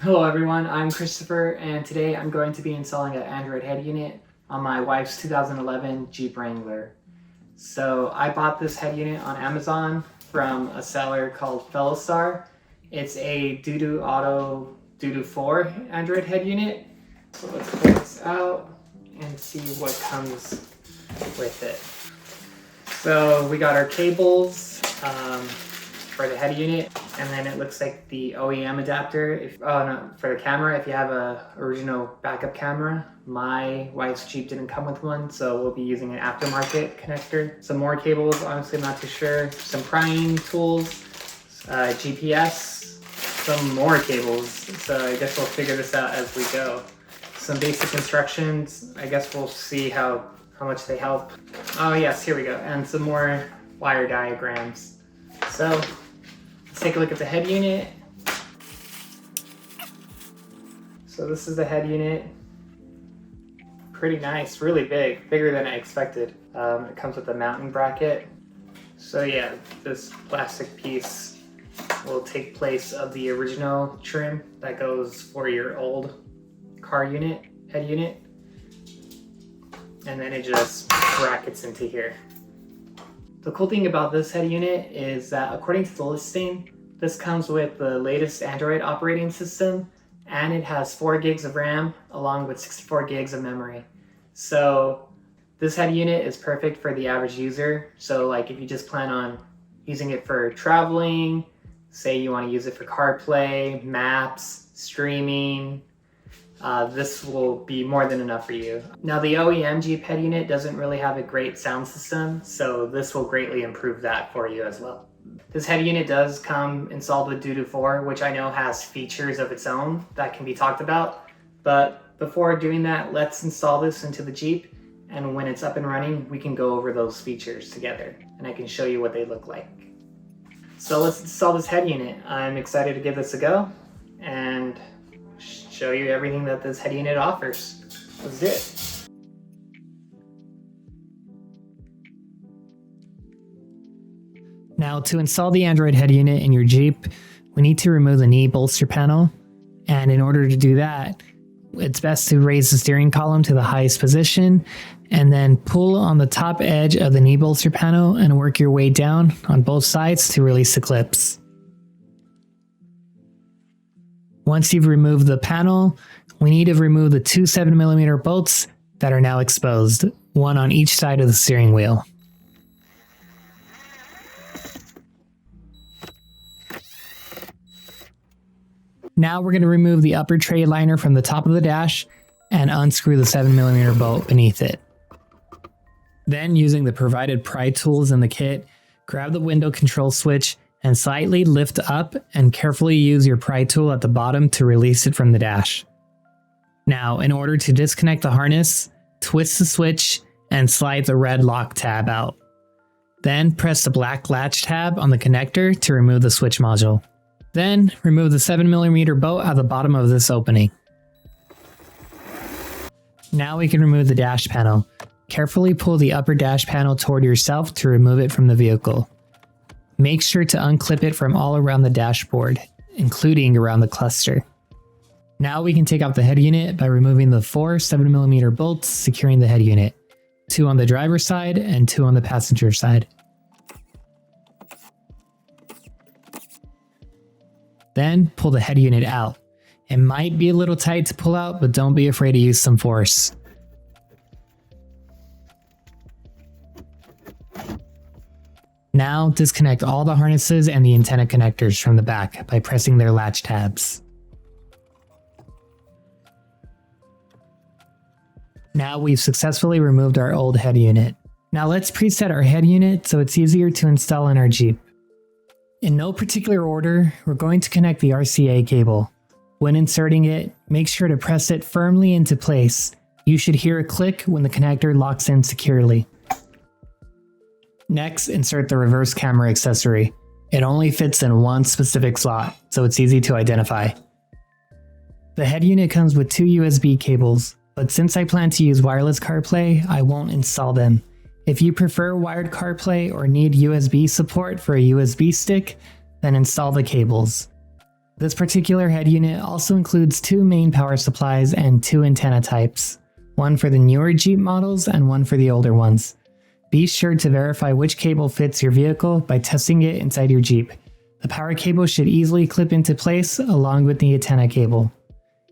Hello everyone, I'm Christopher, and today I'm going to be installing an Android head unit on my wife's 2011 Jeep Wrangler. So I bought this head unit on Amazon from a seller called Fellowstar. It's a Dudu4 Android head unit. So let's pull this out and see what comes with it. So we got our cables for the head unit, and then it looks like the OEM adapter for the camera if you have a original backup camera. My wife's Jeep didn't come with one, so we'll be using an aftermarket connector. Some more cables, honestly I'm not too sure. Some prying tools, GPS, some more cables, so I guess we'll figure this out as we go. Some basic instructions, I guess we'll see how much they help. Oh yes, here we go, and some more wire diagrams. So let's take a look at the head unit. So this is the head unit. Pretty nice, really big, bigger than I expected. It comes with a mounting bracket. So yeah, this plastic piece will take place of the original trim that goes for your old car unit, head unit. And then it just brackets into here. The cool thing about this head unit is that according to the listing, this comes with the latest Android operating system, and it has 4 gigs of RAM along with 64 gigs of memory. So this head unit is perfect for the average user. So like if you just plan on using it for traveling, say you want to use it for CarPlay, maps, streaming, this will be more than enough for you. Now the OEM Jeep head unit doesn't really have a great sound system, so this will greatly improve that for you as well. This head unit does come installed with Dudu4, which I know has features of its own that can be talked about. But before doing that, let's install this into the Jeep, and when it's up and running, we can go over those features together, and I can show you what they look like. So let's install this head unit. I'm excited to give this a go, and show you everything that this head unit offers. Let's do it. Now to install the Android head unit in your Jeep, we need to remove the knee bolster panel. And in order to do that, it's best to raise the steering column to the highest position and then pull on the top edge of the knee bolster panel and work your way down on both sides to release the clips. Once you've removed the panel, we need to remove the 2 7mm bolts that are now exposed, one on each side of the steering wheel. Now we're going to remove the upper tray liner from the top of the dash and unscrew the 7mm bolt beneath it. Then, using the provided pry tools in the kit, grab the window control switch and slightly lift up and carefully use your pry tool at the bottom to release it from the dash. Now, in order to disconnect the harness, twist the switch and slide the red lock tab out. Then press the black latch tab on the connector to remove the switch module. Then remove the 7mm bolt at the bottom of this opening. Now we can remove the dash panel. Carefully pull the upper dash panel toward yourself to remove it from the vehicle. Make sure to unclip it from all around the dashboard, including around the cluster. Now we can take off the head unit by removing the 4 7mm bolts securing the head unit, 2 on the driver's side and 2 on the passenger side. Then pull the head unit out. It might be a little tight to pull out, but don't be afraid to use some force. Now disconnect all the harnesses and the antenna connectors from the back by pressing their latch tabs. Now we've successfully removed our old head unit. Now let's preset our head unit so it's easier to install in our Jeep. In no particular order, we're going to connect the RCA cable. When inserting it, make sure to press it firmly into place. You should hear a click when the connector locks in securely. Next, insert the reverse camera accessory. It only fits in one specific slot, so it's easy to identify. The head unit comes with 2 USB cables, but since I plan to use wireless CarPlay, I won't install them. If you prefer wired CarPlay or need USB support for a USB stick, then install the cables. This particular head unit also includes 2 main power supplies and 2 antenna types, one for the newer Jeep models and one for the older ones. Be sure to verify which cable fits your vehicle by testing it inside your Jeep. The power cable should easily clip into place along with the antenna cable.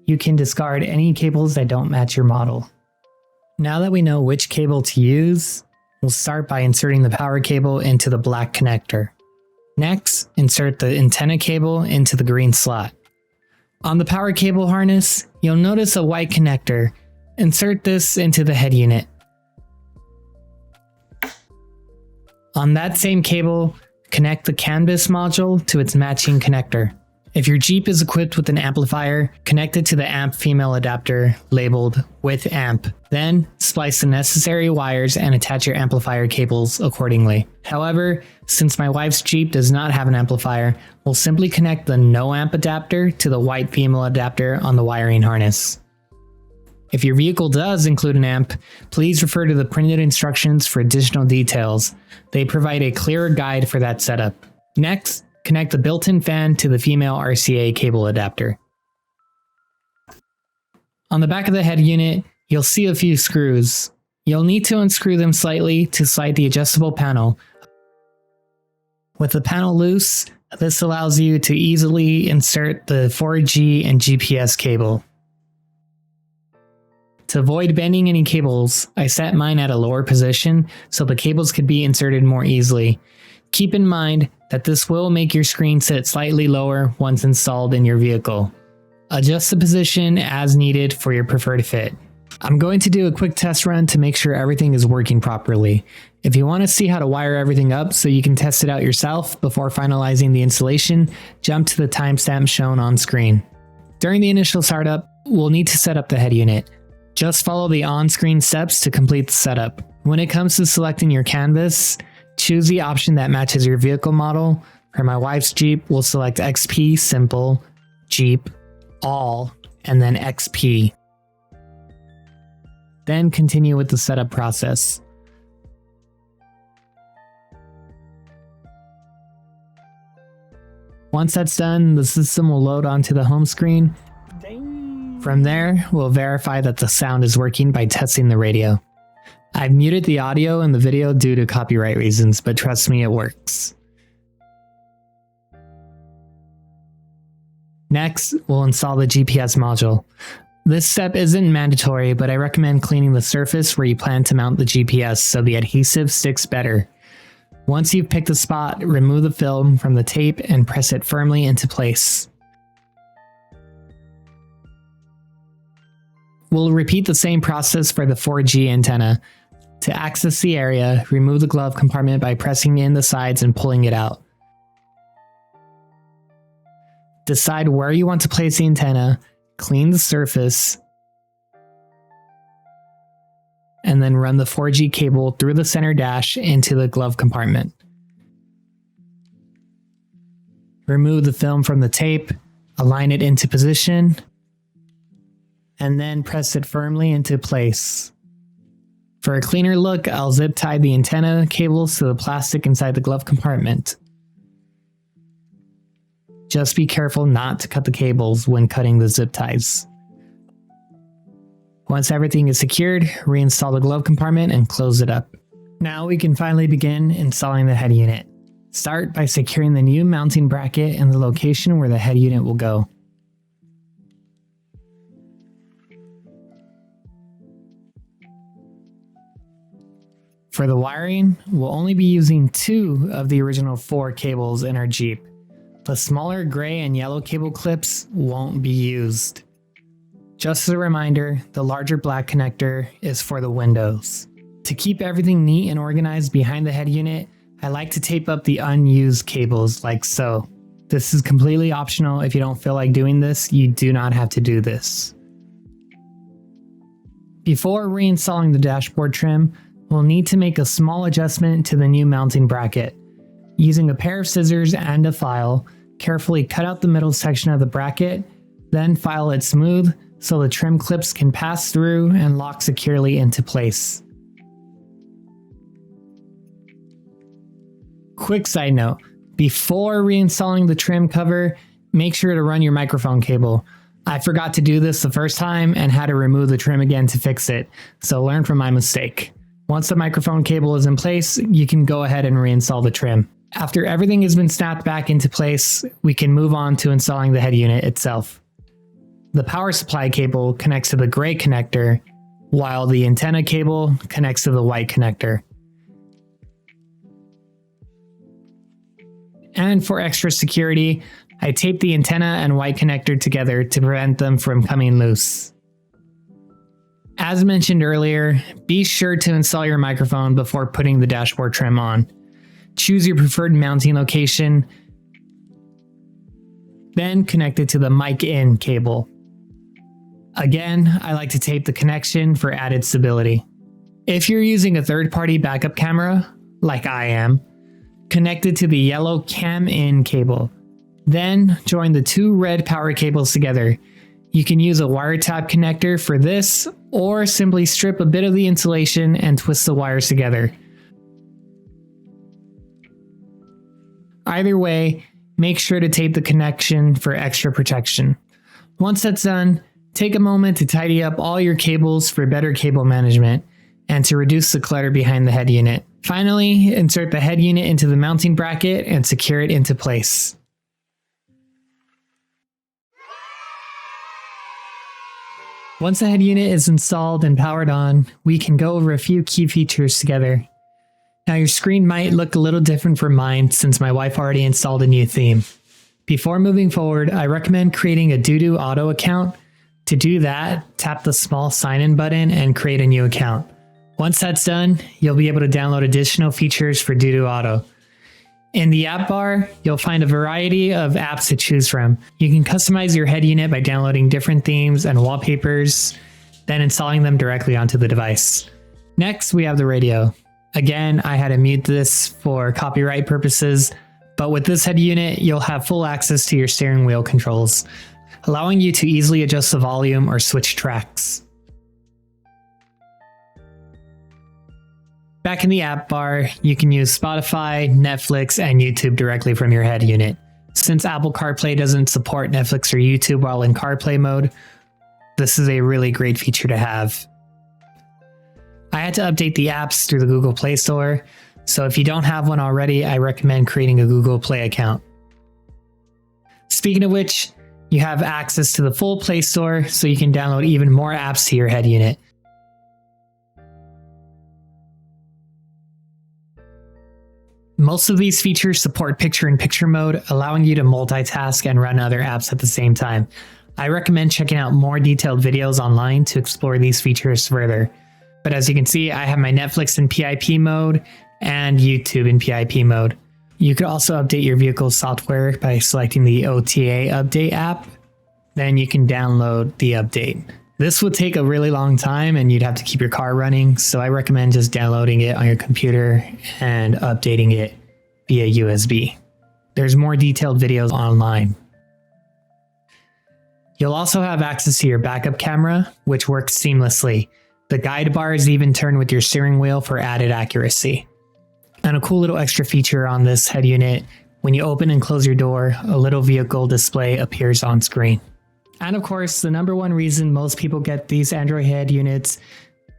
You can discard any cables that don't match your model. Now that we know which cable to use, we'll start by inserting the power cable into the black connector. Next, insert the antenna cable into the green slot. On the power cable harness, you'll notice a white connector. Insert this into the head unit. On that same cable, connect the canvas module to its matching connector. If your Jeep is equipped with an amplifier, connect it to the amp female adapter labeled with amp. Then splice the necessary wires and attach your amplifier cables accordingly. However, since my wife's Jeep does not have an amplifier, we'll simply connect the no amp adapter to the white female adapter on the wiring harness. If your vehicle does include an amp, please refer to the printed instructions for additional details. They provide a clearer guide for that setup. Next, connect the built-in fan to the female RCA cable adapter. On the back of the head unit, you'll see a few screws. You'll need to unscrew them slightly to slide the adjustable panel. With the panel loose, this allows you to easily insert the 4G and GPS cable. To avoid bending any cables, I set mine at a lower position so the cables could be inserted more easily. Keep in mind that this will make your screen sit slightly lower once installed in your vehicle. Adjust the position as needed for your preferred fit. I'm going to do a quick test run to make sure everything is working properly. If you want to see how to wire everything up so you can test it out yourself before finalizing the installation, jump to the timestamp shown on screen. During the initial startup, we'll need to set up the head unit. Just follow the on-screen steps to complete the setup. When it comes to selecting your canvas, choose the option that matches your vehicle model. For my wife's Jeep, we'll select XP Simple, Jeep, All, and then XP. Then continue with the setup process. Once that's done, the system will load onto the home screen. From there, we'll verify that the sound is working by testing the radio. I've muted the audio in the video due to copyright reasons, but trust me, it works. Next, we'll install the GPS module. This step isn't mandatory, but I recommend cleaning the surface where you plan to mount the GPS so the adhesive sticks better. Once you've picked the spot, remove the film from the tape and press it firmly into place. We'll repeat the same process for the 4G antenna. To access the area, remove the glove compartment by pressing in the sides and pulling it out. Decide where you want to place the antenna, clean the surface, and then run the 4G cable through the center dash into the glove compartment. Remove the film from the tape, align it into position, and then press it firmly into place. For a cleaner look, I'll zip tie the antenna cables to the plastic inside the glove compartment. Just be careful not to cut the cables when cutting the zip ties. Once everything is secured, reinstall the glove compartment and close it up. Now we can finally begin installing the head unit. Start by securing the new mounting bracket in the location where the head unit will go. For the wiring, we'll only be using 2 of the original 4 cables in our Jeep. The smaller gray and yellow cable clips won't be used. Just as a reminder, the larger black connector is for the windows. To keep everything neat and organized behind the head unit, I like to tape up the unused cables like so. This is completely optional. If you don't feel like doing this, you do not have to do this. Before reinstalling the dashboard trim, we'll need to make a small adjustment to the new mounting bracket. Using a pair of scissors and a file, carefully cut out the middle section of the bracket, then file it smooth so the trim clips can pass through and lock securely into place. Quick side note, before reinstalling the trim cover, make sure to run your microphone cable. I forgot to do this the first time and had to remove the trim again to fix it, so learn from my mistake. Once the microphone cable is in place, you can go ahead and reinstall the trim. After everything has been snapped back into place, we can move on to installing the head unit itself. The power supply cable connects to the gray connector, while the antenna cable connects to the white connector. And for extra security, I tape the antenna and white connector together to prevent them from coming loose. As mentioned earlier, be sure to install your microphone before putting the dashboard trim on. Choose your preferred mounting location, then connect it to the mic in cable. Again, I like to tape the connection for added stability. If you're using a third-party backup camera, like I am, connect it to the yellow cam in cable. Then join the two red power cables together. You can use a wiretap connector for this, or simply strip a bit of the insulation and twist the wires together. Either way, make sure to tape the connection for extra protection. Once that's done, take a moment to tidy up all your cables for better cable management and to reduce the clutter behind the head unit. Finally, insert the head unit into the mounting bracket and secure it into place. Once the head unit is installed and powered on, we can go over a few key features together. Now your screen might look a little different from mine since my wife already installed a new theme. Before moving forward, I recommend creating a Dudu4 account. To do that, tap the small sign-in button and create a new account. Once that's done, you'll be able to download additional features for Dudu4. In the app bar, you'll find a variety of apps to choose from. You can customize your head unit by downloading different themes and wallpapers, then installing them directly onto the device. Next, we have the radio. Again, I had to mute this for copyright purposes, but with this head unit, you'll have full access to your steering wheel controls, allowing you to easily adjust the volume or switch tracks. Back in the app bar, you can use Spotify, Netflix, and YouTube directly from your head unit. Since Apple CarPlay doesn't support Netflix or YouTube while in CarPlay mode, this is a really great feature to have. I had to update the apps through the Google Play Store, so if you don't have one already, I recommend creating a Google Play account. Speaking of which, you have access to the full Play Store, so you can download even more apps to your head unit. Most of these features support picture-in-picture mode, allowing you to multitask and run other apps at the same time. I recommend checking out more detailed videos online to explore these features further. But as you can see, I have my Netflix in PIP mode and YouTube in PIP mode. You could also update your vehicle's software by selecting the OTA update app. Then you can download the update. This would take a really long time and you'd have to keep your car running, so I recommend just downloading it on your computer and updating it via USB. There's more detailed videos online. You'll also have access to your backup camera, which works seamlessly. The guide bar is even turned with your steering wheel for added accuracy. And a cool little extra feature on this head unit, when you open and close your door, a little vehicle display appears on screen. And of course, the number one reason most people get these Android head units,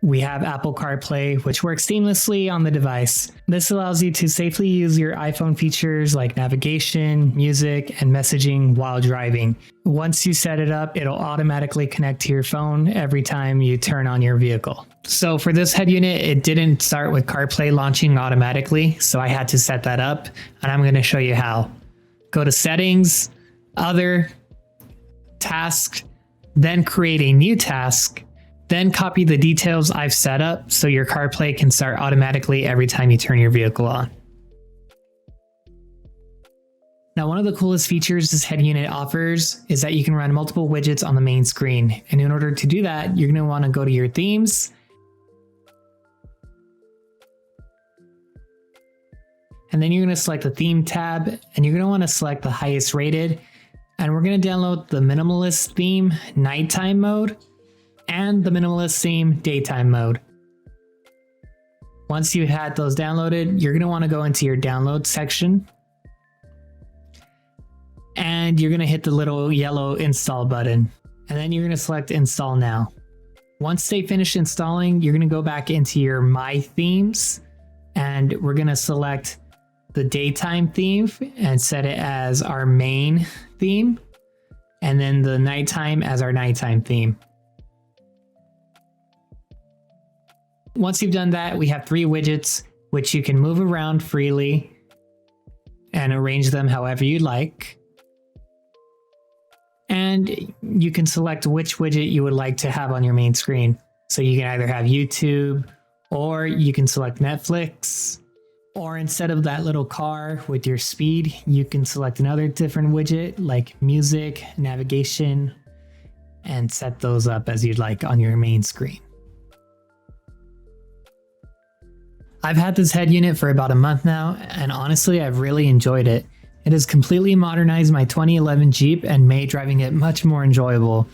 we have Apple CarPlay, which works seamlessly on the device. This allows you to safely use your iPhone features like navigation, music, and messaging while driving. Once you set it up, it'll automatically connect to your phone every time you turn on your vehicle. So for this head unit, it didn't start with CarPlay launching automatically, so I had to set that up, and I'm going to show you how. Go to Settings, Other, Task, then create a new task, then copy the details I've set up so your CarPlay can start automatically every time you turn your vehicle on. Now, one of the coolest features this head unit offers is that you can run multiple widgets on the main screen. And in order to do that, you're going to want to go to your themes, and then you're going to select the theme tab, and you're going to want to select the highest rated. And we're going to download the minimalist theme nighttime mode and the minimalist theme daytime mode. Once you've had those downloaded, you're going to want to go into your download section. And and you're going to hit the little yellow install button, and then you're going to select install now. Once they finish installing, you're going to go back into your My Themes, and we're going to select the daytime theme and set it as our main theme, and then the nighttime as our nighttime theme. Once you've done that, we have 3 widgets which you can move around freely and arrange them however you like. And you can select which widget you would like to have on your main screen. So you can either have YouTube, or you can select Netflix, or instead of that little car with your speed, you can select another different widget like music, navigation, and set those up as you'd like on your main screen. I've had this head unit for about a month now, and honestly, I've really enjoyed it. It has completely modernized my 2011 Jeep and made driving it much more enjoyable.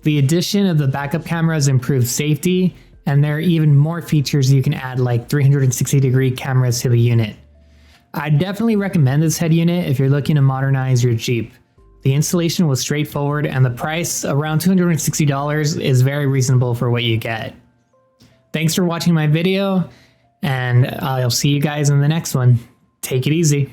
The addition of the backup cameras improved safety, and there are even more features you can add, like 360-degree cameras to the unit. I definitely recommend this head unit if you're looking to modernize your Jeep. The installation was straightforward, and the price, around $260, is very reasonable for what you get. Thanks for watching my video, and I'll see you guys in the next one. Take it easy.